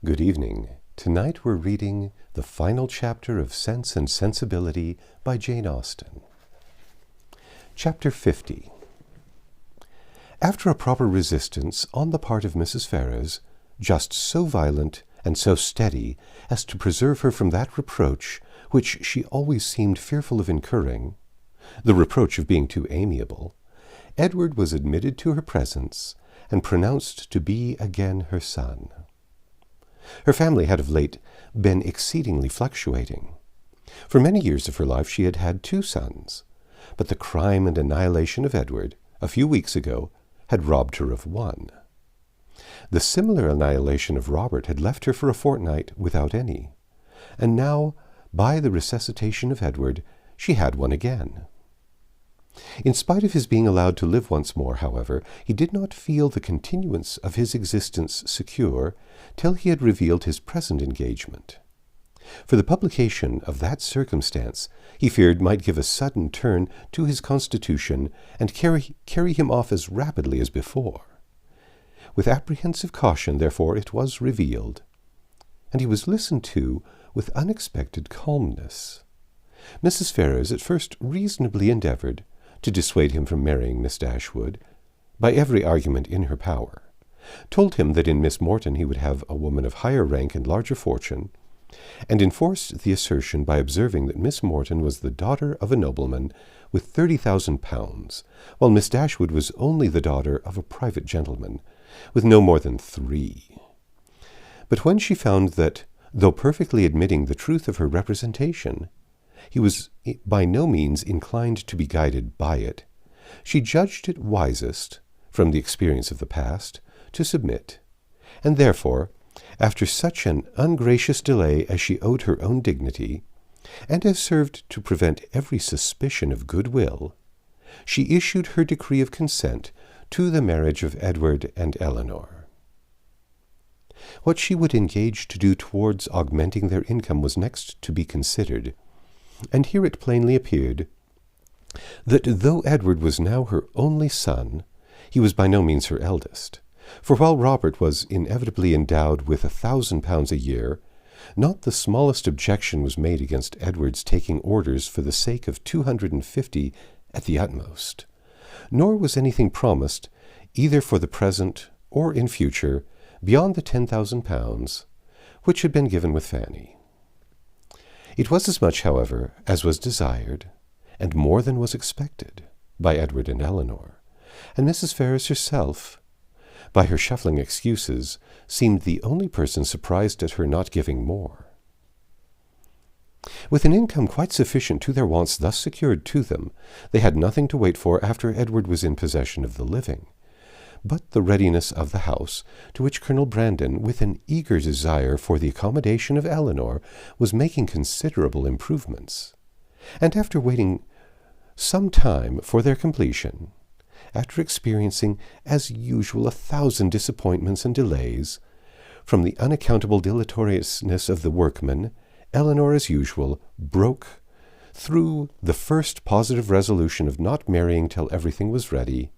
Good evening. Tonight we're reading the final chapter of Sense and Sensibility by Jane Austen. Chapter 50. After a proper resistance on the part of Mrs. Ferrars, just so violent and so steady as to preserve her from that reproach which she always seemed fearful of incurring, the reproach of being too amiable, Edward was admitted to her presence and pronounced to be again her son. Her family had of late been exceedingly fluctuating. For many years of her life she had had 2 sons, but the crime and annihilation of Edward, a few weeks ago, had robbed her of 1. The similar annihilation of Robert had left her for a fortnight without any, and now, by the resuscitation of Edward, she had 1 again. In spite of his being allowed to live once more, however, he did not feel the continuance of his existence secure till he had revealed his present engagement. For the publication of that circumstance he feared might give a sudden turn to his constitution and carry him off as rapidly as before. With apprehensive caution, therefore, it was revealed, and he was listened to with unexpected calmness. Mrs. Ferrars at first reasonably endeavoured to dissuade him from marrying Miss Dashwood, by every argument in her power, told him that in Miss Morton he would have a woman of higher rank and larger fortune, and enforced the assertion by observing that Miss Morton was the daughter of a nobleman with 30,000 pounds, while Miss Dashwood was only the daughter of a private gentleman, with no more than 3. But when she found that, though perfectly admitting the truth of her representation, he was by no means inclined to be guided by it, she judged it wisest, from the experience of the past, to submit, and therefore, after such an ungracious delay as she owed her own dignity, and as served to prevent every suspicion of goodwill, she issued her decree of consent to the marriage of Edward and Eleanor. What she would engage to do towards augmenting their income was next to be considered, and here it plainly appeared that though Edward was now her only son, he was by no means her eldest, for while Robert was inevitably endowed with 1,000 pounds a year, not the smallest objection was made against Edward's taking orders for the sake of 250 at the utmost, nor was anything promised, either for the present or in future, beyond the 10,000 pounds, which had been given with Fanny. It was as much, however, as was desired, and more than was expected, by Edward and Eleanor, and Mrs. Ferrars herself, by her shuffling excuses, seemed the only person surprised at her not giving more. With an income quite sufficient to their wants thus secured to them, they had nothing to wait for after Edward was in possession of the living, but the readiness of the house, to which Colonel Brandon, with an eager desire for the accommodation of Eleanor, was making considerable improvements. And after waiting some time for their completion, after experiencing, as usual, 1,000 disappointments and delays, from the unaccountable dilatoriousness of the workmen, Eleanor, as usual, broke through the first positive resolution of not marrying till everything was ready,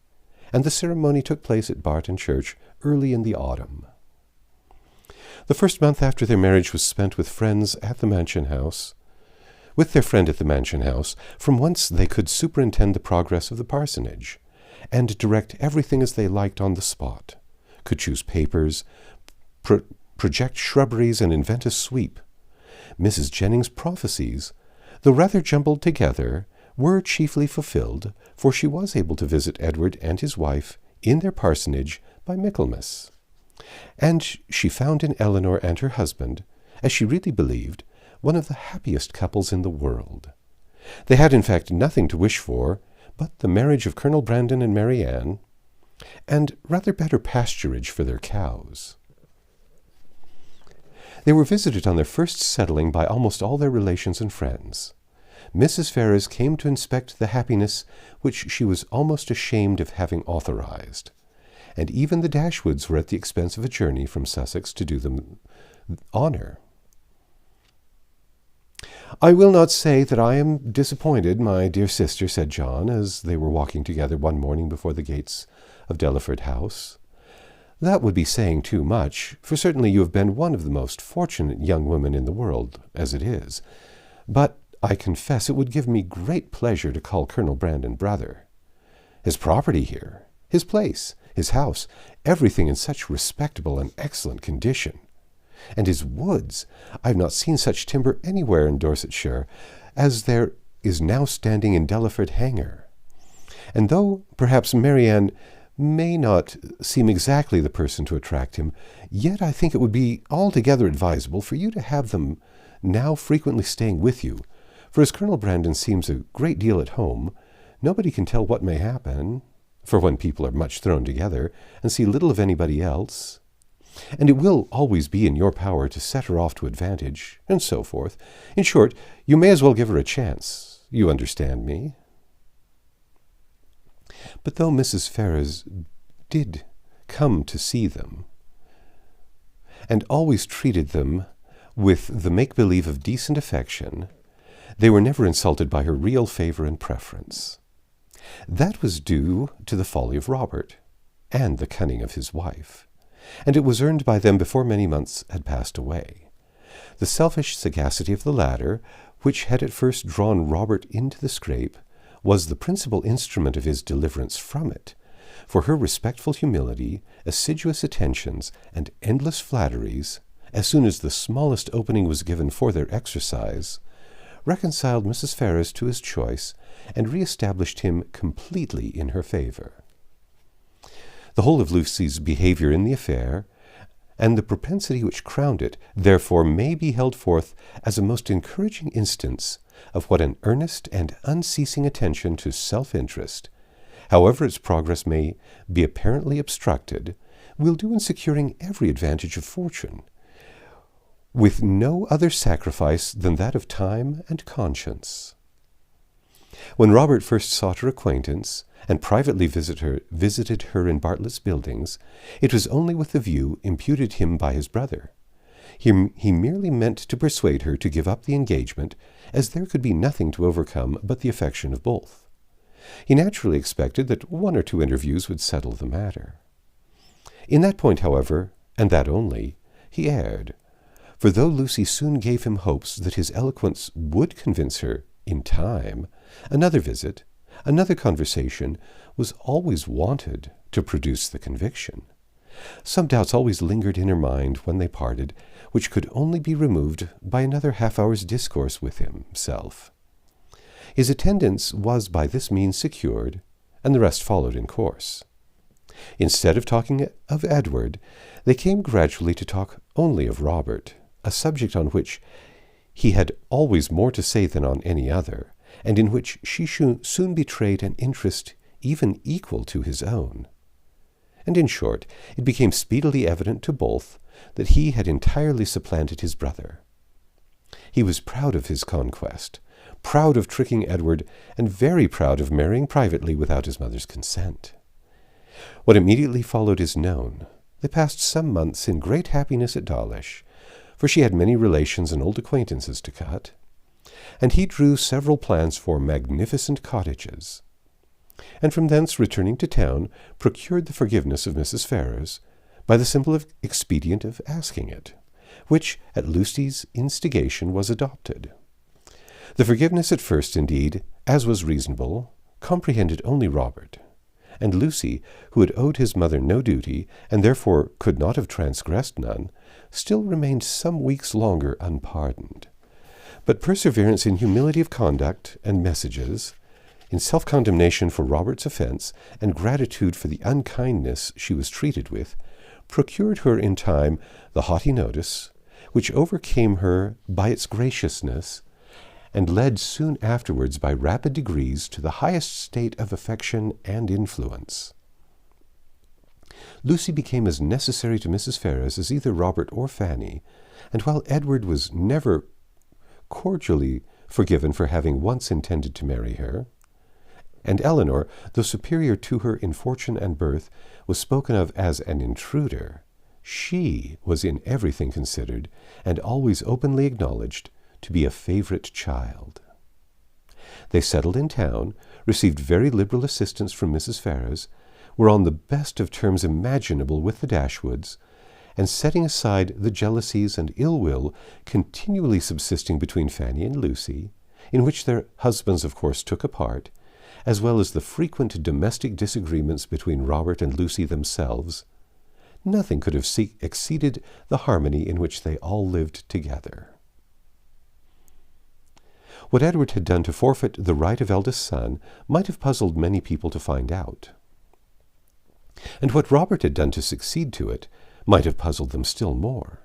and the ceremony took place at Barton Church early in the autumn. The first month after their marriage was spent with friends at the mansion house, from whence they could superintend the progress of the parsonage, and direct everything as they liked on the spot, could choose papers, project shrubberies, and invent a sweep. Mrs. Jennings' prophecies, though rather jumbled together, were chiefly fulfilled, for she was able to visit Edward and his wife in their parsonage by Michaelmas, and she found in Eleanor and her husband, as she really believed, one of the happiest couples in the world. They had in fact nothing to wish for but the marriage of Colonel Brandon and Mary Ann, and rather better pasturage for their cows. They were visited on their first settling by almost all their relations and friends. Mrs. Ferrars came to inspect the happiness which she was almost ashamed of having authorized, and even the Dashwoods were at the expense of a journey from Sussex to do them honor. "I will not say that I am disappointed, my dear sister," said John, as they were walking together one morning before the gates of Delaford House. That would be saying too much, for certainly you have been one of the most fortunate young women in the world, as it is. But I confess it would give me great pleasure to call Colonel Brandon brother. His property here, his place, his house, everything in such respectable and excellent condition. And his woods, I have not seen such timber anywhere in Dorsetshire as there is now standing in Delaford Hanger. And though perhaps Marianne may not seem exactly the person to attract him, yet I think it would be altogether advisable for you to have them now frequently staying with you, for as Colonel Brandon seems a great deal at home, nobody can tell what may happen, for when people are much thrown together, and see little of anybody else, and it will always be in your power to set her off to advantage, and so forth. In short, you may as well give her a chance. You understand me? But though Mrs. Ferrars did come to see them, and always treated them with the make-believe of decent affection, they were never insulted by her real favor and preference. That was due to the folly of Robert, and the cunning of his wife, and it was earned by them before many months had passed away. The selfish sagacity of the latter, which had at first drawn Robert into the scrape, was the principal instrument of his deliverance from it, for her respectful humility, assiduous attentions, and endless flatteries, as soon as the smallest opening was given for their exercise, reconciled Mrs. Ferrars to his choice, and re-established him completely in her favor. The whole of Lucy's behavior in the affair, and the propensity which crowned it, therefore may be held forth as a most encouraging instance of what an earnest and unceasing attention to self-interest, however its progress may be apparently obstructed, will do in securing every advantage of fortune, with no other sacrifice than that of time and conscience. When Robert first sought her acquaintance, and privately visited her in Bartlett's Buildings, it was only with the view imputed him by his brother. He merely meant to persuade her to give up the engagement, as there could be nothing to overcome but the affection of both. He naturally expected that one or two interviews would settle the matter. In that point, however, and that only, he erred, for though Lucy soon gave him hopes that his eloquence would convince her, in time, another visit, another conversation, was always wanted to produce the conviction. Some doubts always lingered in her mind when they parted, which could only be removed by another half-hour's discourse with himself. His attendance was by this means secured, and the rest followed in course. Instead of talking of Edward, they came gradually to talk only of Robert, a subject on which he had always more to say than on any other, and in which she soon betrayed an interest even equal to his own. And in short, it became speedily evident to both that he had entirely supplanted his brother. He was proud of his conquest, proud of tricking Edward, and very proud of marrying privately without his mother's consent. What immediately followed is known. They passed some months in great happiness at Dawlish, for she had many relations and old acquaintances to cut, and he drew several plans for magnificent cottages, and from thence, returning to town, procured the forgiveness of Mrs. Ferrars by the simple expedient of asking it, which, at Lucy's instigation, was adopted. The forgiveness at first, indeed, as was reasonable, comprehended only Robert, and Lucy, who had owed his mother no duty, and therefore could not have transgressed none, still remained some weeks longer unpardoned. But perseverance in humility of conduct and messages, in self-condemnation for Robert's offence, and gratitude for the unkindness she was treated with, procured her in time the haughty notice, which overcame her by its graciousness, and led soon afterwards by rapid degrees to the highest state of affection and influence. Lucy became as necessary to Mrs. Ferrars as either Robert or Fanny, and while Edward was never cordially forgiven for having once intended to marry her, and Eleanor, though superior to her in fortune and birth, was spoken of as an intruder, she was in everything considered, and always openly acknowledged, to be a favourite child. They settled in town, received very liberal assistance from Mrs. Ferrars, were on the best of terms imaginable with the Dashwoods, and setting aside the jealousies and ill will continually subsisting between Fanny and Lucy, in which their husbands of course took a part, as well as the frequent domestic disagreements between Robert and Lucy themselves, nothing could have exceeded the harmony in which they all lived together. What Edward had done to forfeit the right of eldest son might have puzzled many people to find out. And what Robert had done to succeed to it might have puzzled them still more.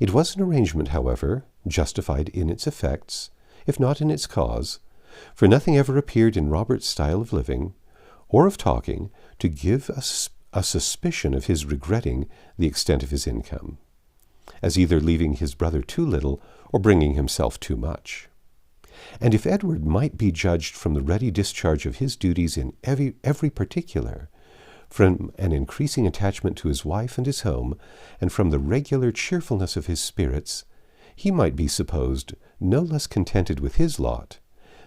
It was an arrangement, however, justified in its effects, if not in its cause, for nothing ever appeared in Robert's style of living, or of talking, to give a suspicion of his regretting the extent of his income, as either leaving his brother too little or bringing himself too much. And if Edward might be judged from the ready discharge of his duties in every particular, from an increasing attachment to his wife and his home, and from the regular cheerfulness of his spirits, he might be supposed no less contented with his lot,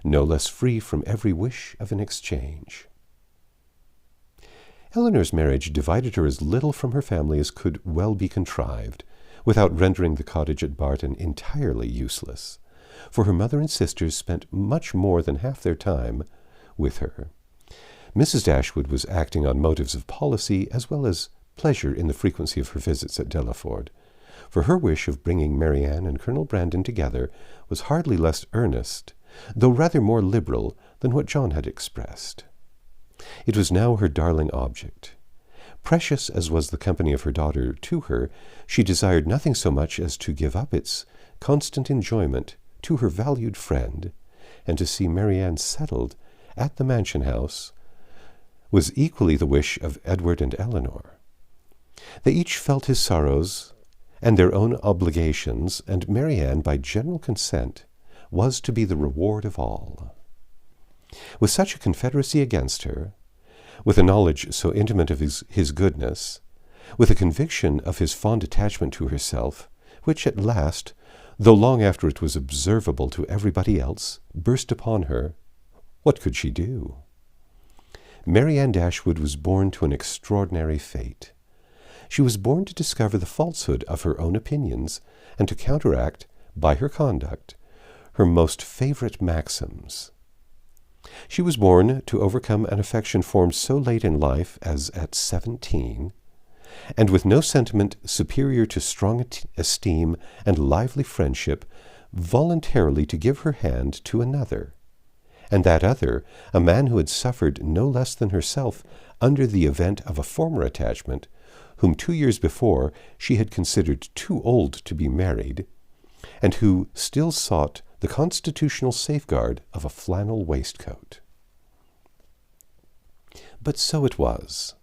no less free from every wish of an exchange. Elinor's marriage divided her as little from her family as could well be contrived, without rendering the cottage at Barton entirely useless, for her mother and sisters spent much more than half their time with her. Mrs. Dashwood was acting on motives of policy as well as pleasure in the frequency of her visits at Delaford, for her wish of bringing Marianne and Colonel Brandon together was hardly less earnest, though rather more liberal, than what John had expressed. It was now her darling object. Precious as was the company of her daughter to her, she desired nothing so much as to give up its constant enjoyment to her valued friend, and to see Marianne settled at the mansion house was equally the wish of Edward and Elinor. They each felt his sorrows and their own obligations, and Marianne, by general consent, was to be the reward of all. With such a confederacy against her, with a knowledge so intimate of his goodness, with a conviction of his fond attachment to herself, which at last, though long after it was observable to everybody else, burst upon her, what could she do? Marianne Dashwood was born to an extraordinary fate. She was born to discover the falsehood of her own opinions, and to counteract, by her conduct, her most favorite maxims. She was born to overcome an affection formed so late in life as at 17, and with no sentiment superior to strong esteem and lively friendship, voluntarily to give her hand to another, and that other, a man who had suffered no less than herself under the event of a former attachment, whom 2 years before she had considered too old to be married, and who still sought the constitutional safeguard of a flannel waistcoat. But so it was.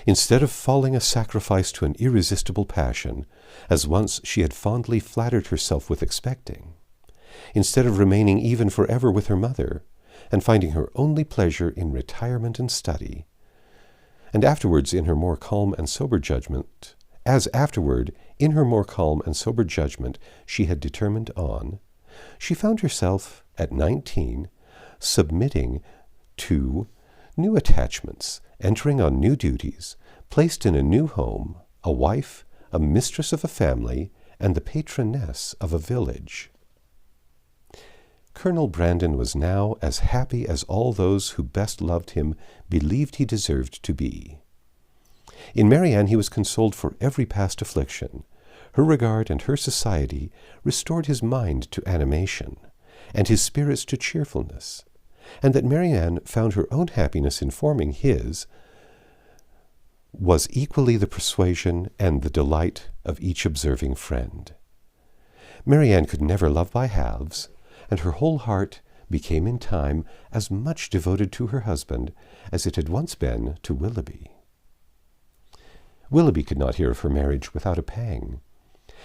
Instead of falling a sacrifice to an irresistible passion, as once she had fondly flattered herself with expecting, instead of remaining even forever with her mother, and finding her only pleasure in retirement and study, and afterwards in her more calm and sober judgment, as afterward in her more calm and sober judgment she had determined on, she found herself, at 19, submitting to new attachments, entering on new duties, placed in a new home, a wife, a mistress of a family, and the patroness of a village. Colonel Brandon was now as happy as all those who best loved him believed he deserved to be. In Marianne he was consoled for every past affliction. Her regard and her society restored his mind to animation, and his spirits to cheerfulness, and that Marianne found her own happiness in forming his was equally the persuasion and the delight of each observing friend. Marianne could never love by halves, and her whole heart became in time as much devoted to her husband as it had once been to Willoughby. Willoughby could not hear of her marriage without a pang,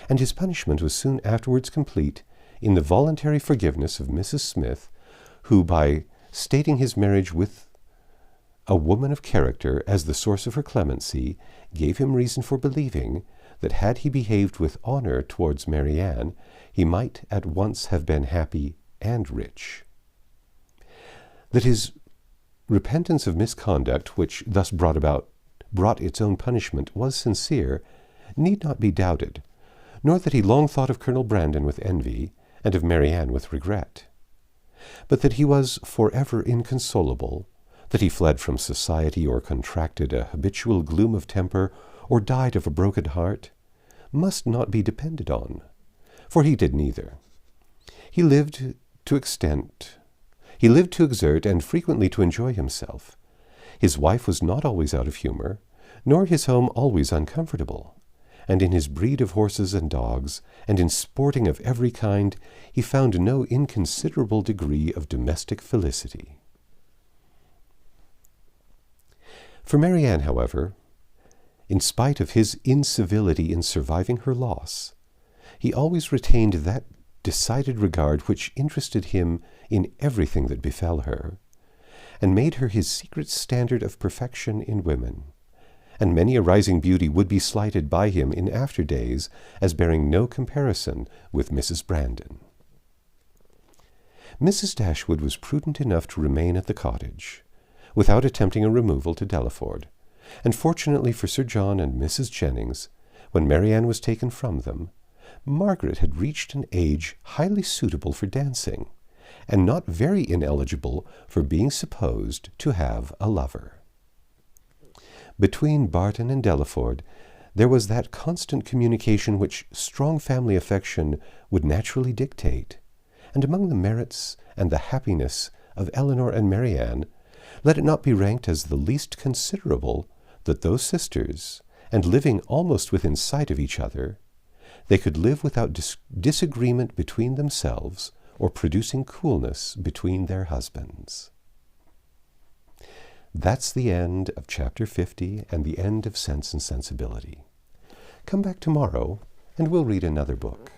and his punishment was soon afterwards complete in the voluntary forgiveness of Mrs. Smith, who, by stating his marriage with a woman of character as the source of her clemency, gave him reason for believing that had he behaved with honour towards Marianne, he might at once have been happy and rich. That his repentance of misconduct, which thus brought its own punishment, was sincere, need not be doubted, nor that he long thought of Colonel Brandon with envy, and of Marianne with regret. But that he was forever inconsolable, that he fled from society or contracted a habitual gloom of temper, or died of a broken heart, must not be depended on, for he did neither. He lived to exert, and frequently to enjoy himself. His wife was not always out of humor, nor his home always uncomfortable, and in his breed of horses and dogs, and in sporting of every kind, he found no inconsiderable degree of domestic felicity. For Marianne, however, in spite of his incivility in surviving her loss, he always retained that decided regard which interested him in everything that befell her, and made her his secret standard of perfection in women, and many a rising beauty would be slighted by him in after days as bearing no comparison with Mrs. Brandon. Mrs. Dashwood was prudent enough to remain at the cottage, without attempting a removal to Delaford, and fortunately for Sir John and Mrs. Jennings, when Marianne was taken from them, Margaret had reached an age highly suitable for dancing, and not very ineligible for being supposed to have a lover. Between Barton and Delaford there was that constant communication which strong family affection would naturally dictate, and among the merits and the happiness of Elinor and Marianne, let it not be ranked as the least considerable that those sisters, and living almost within sight of each other, they could live without disagreement between themselves or producing coolness between their husbands. That's the end of Chapter 50 and the end of Sense and Sensibility. Come back tomorrow and we'll read another book.